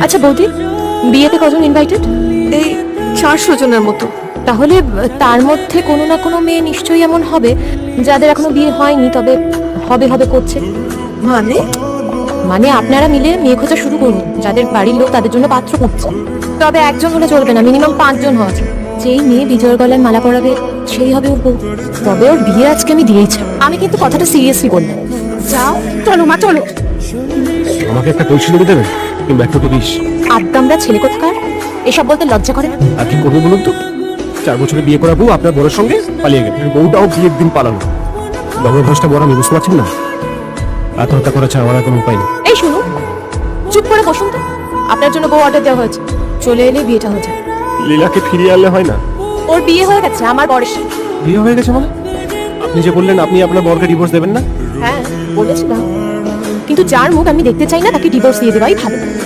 আচ্ছা বৌদি, বিয়েতে কজন ইনভাইটেড? এই 400 জনের মতো। তাহলে তার মধ্যে কোনো না কোনো মেয়ে নিশ্চয়ই এমন হবে যাদের এখনো বিয়ে হয়নি, তবে হবে হবে করছে। মানে মানে আপনারা মিলে মেয়ে খোঁজা শুরু করুন, যাদের বাড়ির লোক তাদের জন্য পাত্র খুঁজছে। তবে একজন হলে চলবে না, মিনিমাম 5 জন হওয়া চাই। যেই মেয়ে বিজয়ের গলায় মালা পরাবে সেই হবে ওর বউ। তবে ওর বিয়ে আজকে আমি দিয়েছি। আমি কিন্তু কথাটা সিরিয়াসলি বললাম। যাও, চলো মা চলো। আমাকে একটা কৈশোরী দেবেন কিংবা একটা বিষ? আদ্দামরা ছেলে কোথাকার, এসব বলতে লজ্জা করে না? আর কি করবো বলুন তো? 4 বছরে বিয়ে করা বউ আপনার বড়ের সঙ্গে পালিয়ে গেল। বউটাও বিয়ের দিন পালানো। দমভ্রষ্টা বড়, আমি বুঝতে পারছেন না? আত্মহত্যা করা ছাড়া আমার আর কোনো উপায় নেই। এই শুনুন, চুপ করে বসুন তো। আপনার জন্য বউ অর্ডার দেওয়া হয়েছে, চলে এলে বিয়েটা হয়ে যায়। লীলাকে ফিরিয়ে আনলে হয় না? ওর বিয়ে হয়ে গেছে আমার বরের সাথে। বিয়ে হয়ে গেছে মানে? আপনি যে বললেন আপনি আপনার বরকে ডিভোর্স দেবেন না। হ্যাঁ বলেছিলাম, কিন্তু যার মুখ আমি দেখতে চাই না তাকে ডিভোর্স দিয়ে দেওয়াই ভালো।